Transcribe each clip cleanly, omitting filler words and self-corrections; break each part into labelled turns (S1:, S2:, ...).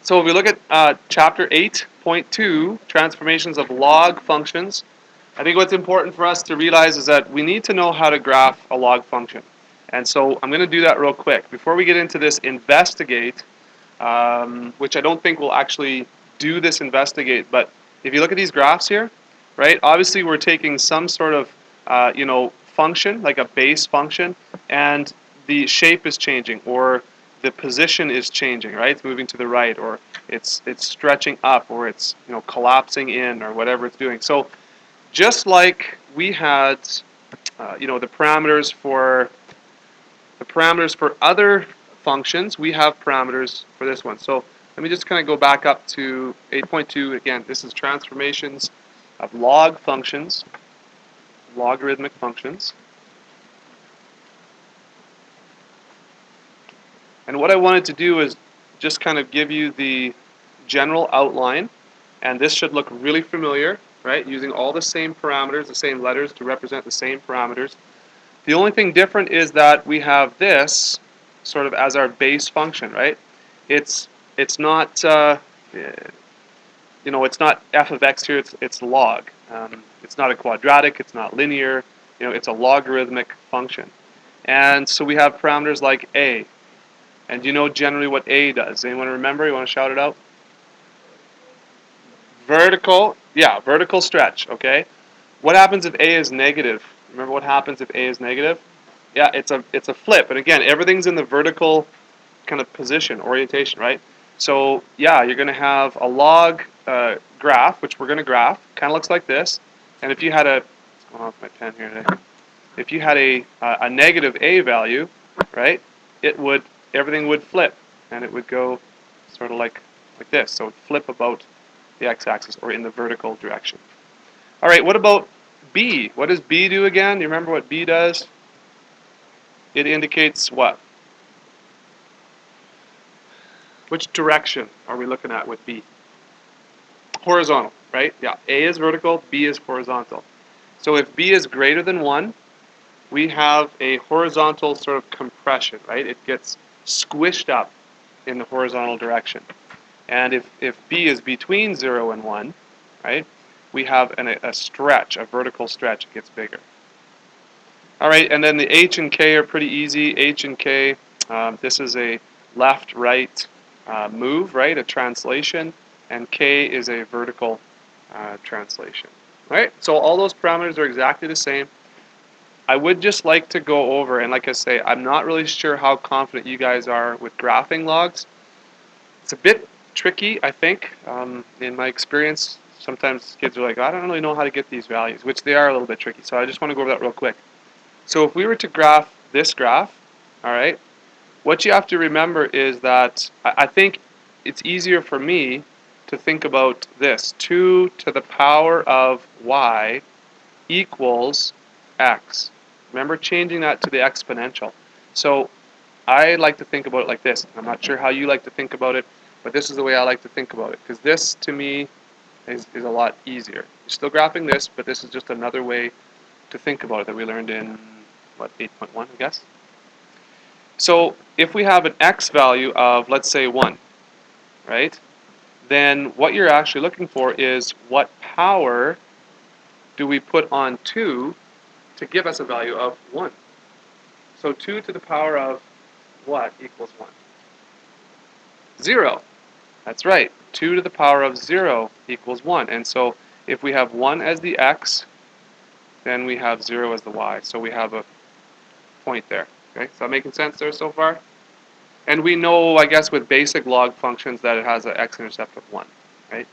S1: So if we look at chapter 8.2, transformations of log functions, I think what's important for us to realize is that we need to know how to graph a log function. And so I'm going to do that real quick. Before we get into this investigate, which I don't think we'll actually do this investigate, but if you look at these graphs here, right, obviously we're taking some sort of, function, like a base function, and the shape is changing, or the position is changing, right? It's moving to the right, or it's stretching up, or it's collapsing in, or whatever it's doing. So just like we had, the parameters for other functions, we have parameters for this one. So let me just kind of go back up to 8.2 again. This is transformations of log functions, logarithmic functions. And what I wanted to do is just kind of give you the general outline, and this should look really familiar, right? Using all the same parameters, the same letters to represent the same parameters. The only thing different is that we have this sort of as our base function, right? It's not it's not f of x here. It's log. It's not a quadratic. It's not linear. It's a logarithmic function. And so we have parameters like a. And do you know generally what a does? Anyone remember? You want to shout it out? Vertical, yeah, vertical stretch, okay? What happens if a is negative? Remember what happens if a is negative? Yeah, it's a flip. And again, everything's in the vertical kind of position, orientation, right? So yeah, you're going to have a log graph, which we're going to graph. Kind of looks like this. And if you had a, what's going on with my pen here today? If you had a negative a value, right, everything would flip, and it would go sort of like this. So it would flip about the x-axis, or in the vertical direction. All right, what about b? What does b do again? Do you remember what b does? It indicates what? Which direction are we looking at with b? Horizontal, right? Yeah, a is vertical, b is horizontal. So if b is greater than 1, we have a horizontal sort of compression, right? It gets squished up in the horizontal direction. And if b is between 0 and 1, right, we have a stretch, a vertical stretch. It gets bigger. All right, and then the h and k are pretty easy. H and k, this is a left-right move, right, a translation, and k is a vertical translation. All right, so all those parameters are exactly the same. I would just like to go over, and like I say, I'm not really sure how confident you guys are with graphing logs. It's a bit tricky, I think. In my experience, sometimes kids are like, I don't really know how to get these values, which they are a little bit tricky. So I just want to go over that real quick. So if we were to graph this graph, all right, what you have to remember is that I think it's easier for me to think about this. 2 to the power of y equals x. Remember changing that to the exponential. So I like to think about it like this. I'm not sure how you like to think about it, but this is the way I like to think about it, because this, to me, is a lot easier. You're still graphing this, but this is just another way to think about it that we learned in, what, 8.1, I guess? So if we have an x value of, let's say, 1, right, then what you're actually looking for is what power do we put on 2 to give us a value of 1. So 2 to the power of what equals 1? 0. That's right. 2 to the power of 0 equals 1. And so if we have 1 as the x, then we have 0 as the y. So we have a point there. Okay, is that making sense there so far? And we know, I guess, with basic log functions that it has an x-intercept of 1. Right?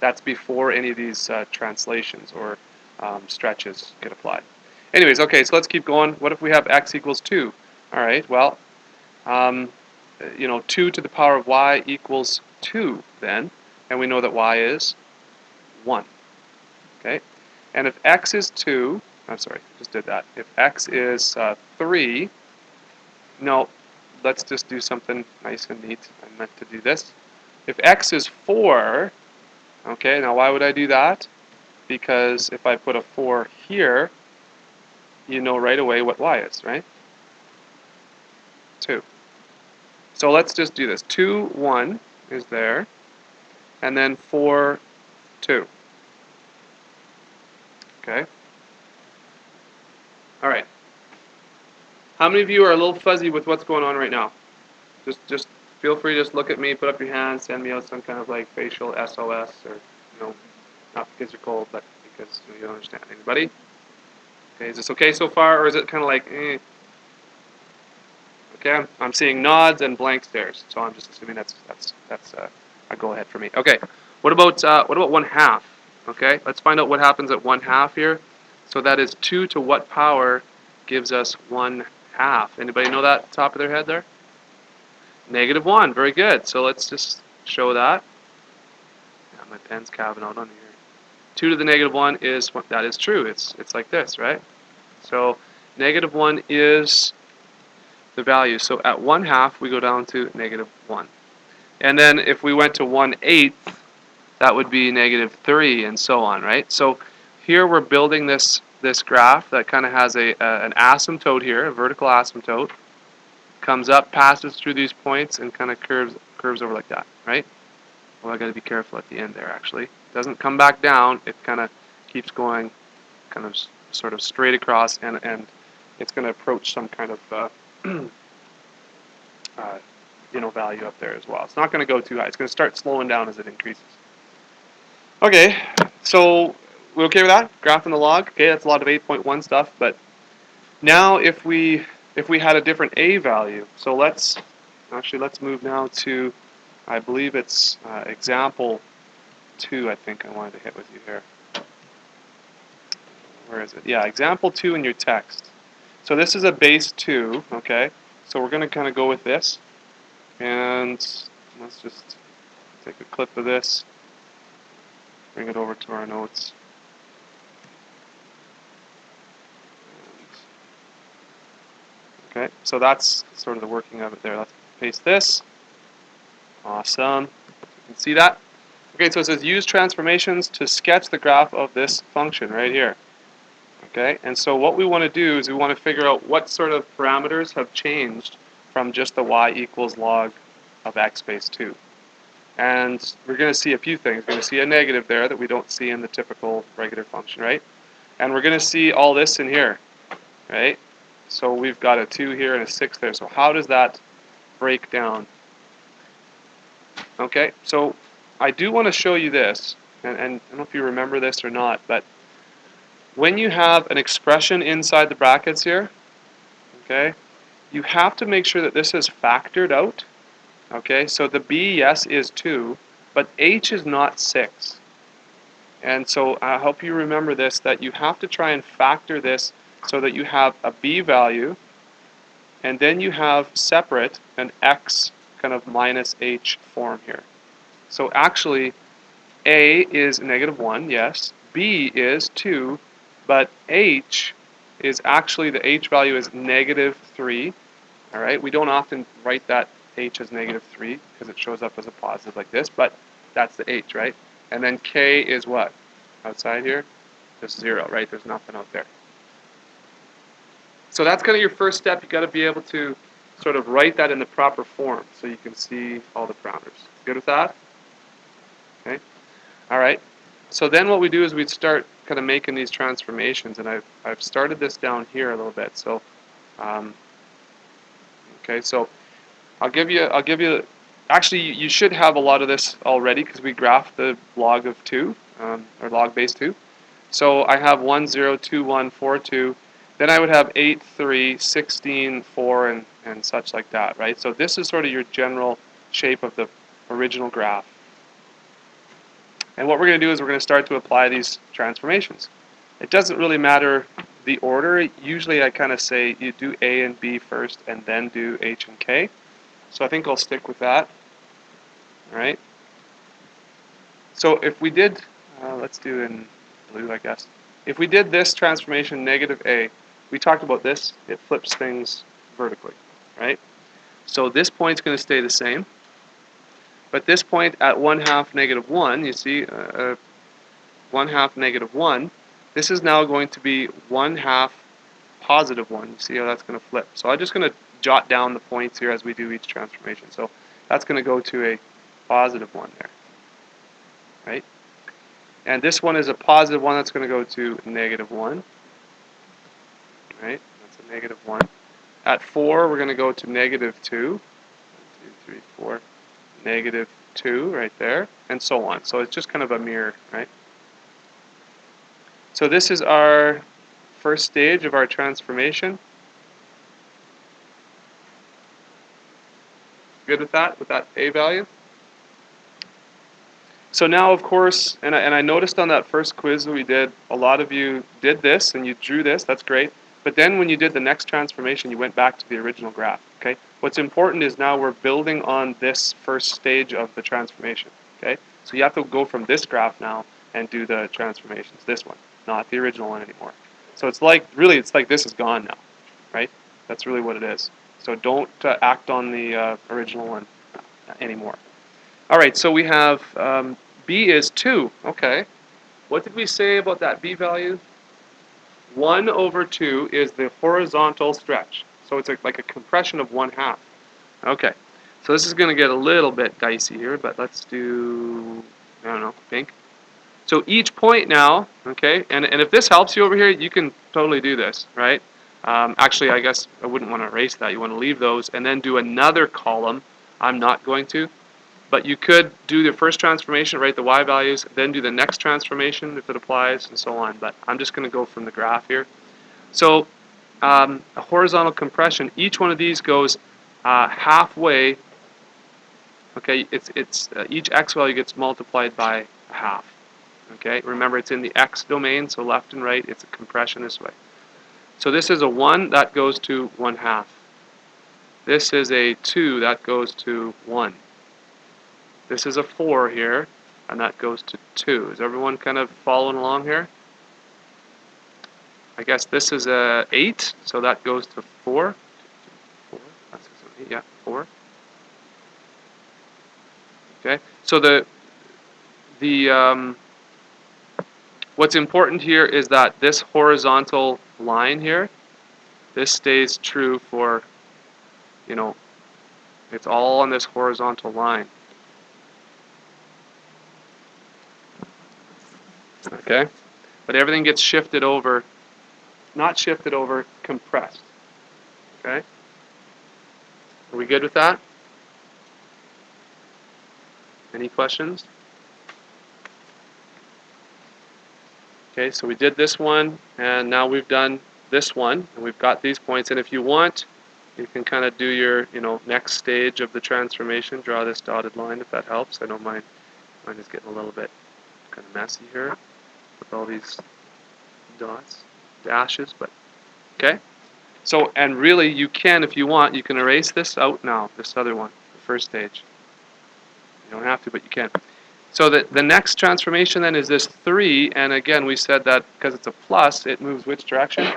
S1: That's before any of these translations or stretches get applied. Anyways, okay, so let's keep going. What if we have x equals 2? All right, well, 2 to the power of y equals 2 then, and we know that y is 1. Okay, and if x is 2, I'm sorry, just did that. If x is 3, no, let's just do something nice and neat. I meant to do this. If x is 4, okay, now why would I do that? Because if I put a 4 here, you know right away what y is, right? 2. So let's just do this. 2, 1, is there, and then 4, 2. Okay? All right. How many of you are a little fuzzy with what's going on right now? Just feel free to just look at me, put up your hand, send me out some kind of like facial SOS, or not because you're cold, but because you don't understand. Anybody? Okay, is this okay so far, or is it kind of like, eh? Okay, I'm seeing nods and blank stares, so I'm just assuming that's a go ahead for me. Okay, what about 1/2? Okay, let's find out what happens at 1/2 here. So that is 2 to what power gives us 1/2? Anybody know that top of their head there? -1. Very good. So let's just show that. Yeah, my pen's calving out on here. 2 to the -1 is that is true. It's like this, right? So -1 is the value. So at 1/2 we go down to -1. And then if we went to 1/8, that would be -3, and so on, right? So here we're building this graph that kind of has an asymptote here, a vertical asymptote, comes up, passes through these points, and kind of curves over like that, right? Well, I got to be careful at the end there. Actually, it doesn't come back down. It kind of keeps going, kind of sort of straight across, and it's going to approach some kind of value up there as well. It's not going to go too high. It's going to start slowing down as it increases. Okay, so we okay with that? Graph and the log. Okay, that's a lot of 8.1 stuff. But now if we had a different a value, so let's move now to, I believe it's example 2. I think I wanted to hit with you here. Where is it? Yeah, example 2 in your text. So this is a base 2. Okay, so we're going to kind of go with this. And let's just take a clip of this, bring it over to our notes. Okay, so that's sort of the working of it there. Let's paste this. Awesome. You can see that. Okay, so it says use transformations to sketch the graph of this function right here. Okay, and so what we want to do is we want to figure out what sort of parameters have changed from just the y equals log of x base 2. And we're going to see a few things. We're going to see a negative there that we don't see in the typical regular function, right? And we're going to see all this in here, right? So we've got a 2 here and a 6 there. So how does that break down? Okay, so I do want to show you this, and I don't know if you remember this or not, but when you have an expression inside the brackets here, okay, you have to make sure that this is factored out. Okay, so the b, yes, is 2, but h is not 6. And so I hope you remember this, that you have to try and factor this so that you have a b value, and then you have separate an x kind of minus h form here. So actually, a is -1, yes, b is 2, but h is actually, the h value is -3. All right, we don't often write that h as -3 because it shows up as a positive like this, but that's the h, right? And then k is what? Outside here? Just 0, right? There's nothing out there. So that's kind of your first step. You've got to be able to sort of write that in the proper form so you can see all the parameters. Good with that? Okay. All right. So then what we do is we start kind of making these transformations, and I've started this down here a little bit. So, okay, so I'll give you. Actually, you should have a lot of this already because we graphed the log of 2, or log base 2. So I have 1, 0, 2, 1, 4, 2. Then I would have 8, 3, 16, 4, and such like that, right? So this is sort of your general shape of the original graph. And what we're going to do is we're going to start to apply these transformations. It doesn't really matter the order. Usually I kind of say you do A and B first and then do H and K. So I think I'll stick with that. All right. So if we did, let's do in blue, I guess. If we did this transformation, -A, we talked about this. It flips things vertically, right? So this point's going to stay the same. But this point at 1/2 -1, you see, 1/2 -1, this is now going to be 1/2 +1. You see how that's going to flip. So I'm just going to jot down the points here as we do each transformation. So that's going to go to a positive 1 there, right? And this one is a positive 1 that's going to go to negative 1, right? That's a negative 1. At 4, we're going to go to negative 2. 1, 2, 3, 4. Negative 2 right there, and so on. So it's just kind of a mirror, right? So this is our first stage of our transformation. Good with that A value? So now, of course, and I noticed on that first quiz that we did, a lot of you did this and you drew this. That's great. But then when you did the next transformation, you went back to the original graph. Okay. What's important is now we're building on this first stage of the transformation. Okay. So you have to go from this graph now and do the transformations. This one, not the original one anymore. So it's like it's like this is gone now, right? That's really what it is. So don't act on the original one anymore. All right. So we have B is 2. Okay. What did we say about that B value? 1 over 2 is the horizontal stretch. So it's like a compression of 1/2. Okay. So this is going to get a little bit dicey here, but let's do, I don't know, pink. So each point now, okay, and if this helps you over here, you can totally do this, right? Actually, I guess I wouldn't want to erase that. You want to leave those and then do another column. I'm not going to. But you could do the first transformation, write the y values, then do the next transformation if it applies, and so on. But I'm just going to go from the graph here. So a horizontal compression, each one of these goes halfway. Okay, it's each x value gets multiplied by a half. Okay, remember it's in the x domain, so left and right, it's a compression this way. So this is a 1, that goes to 1/2. This is a 2, that goes to 1. This is a 4 here, and that goes to 2. Is everyone kind of following along here? I guess this is a 8, so that goes to 4. 4, that's 8, yeah, 4. Okay, so what's important here is that this horizontal line here, this stays true for, it's all on this horizontal line. Okay, but everything gets shifted over, not shifted over, compressed. Okay, are we good with that? Any questions? Okay, so we did this one, and now we've done this one, and we've got these points. And if you want, you can kind of do your, next stage of the transformation. Draw this dotted line if that helps. I know mine is getting a little bit kind of messy here with all these dots, dashes, but okay. So, and really, you can, if you want, you can erase this out now. This other one, the first stage. You don't have to, but you can. So the next transformation then is this 3, and again we said that because it's a plus, it moves which direction?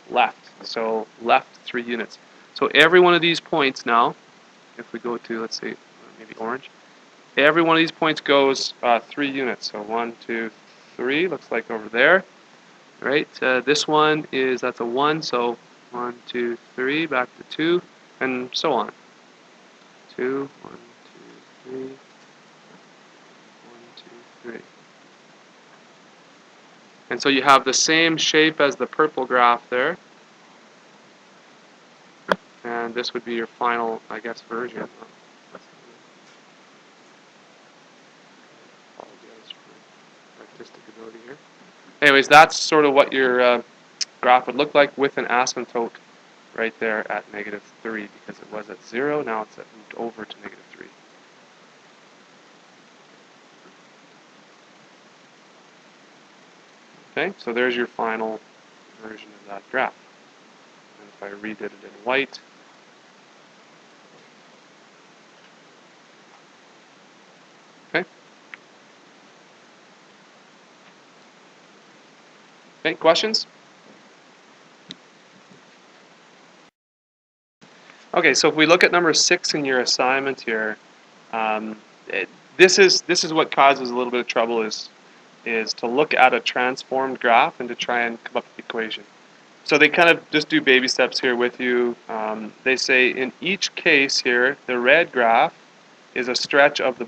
S1: Left. So left 3 units. So every one of these points now, if we go to, let's say, maybe orange, every one of these points goes 3 units. So 1, 2, 3, looks like over there. Right? This one is, that's a 1, so 1, 2, 3, back to 2, and so on. 2, 1, 2, 3. 3. And so you have the same shape as the purple graph there. And this would be your final, I guess, version. Apologize for artistic ability here. Anyways, that's sort of what your graph would look like with an asymptote right there at -3, because it was at 0, now it's moved over to -3. Okay, so there's your final version of that graph. And if I redid it in white, okay. Okay, questions? Okay, so if we look at number 6 in your assignment here, this is what causes a little bit of trouble is to look at a transformed graph and to try and come up with the equation. So they kind of just do baby steps here with you. They say in each case here, the red graph is a stretch of the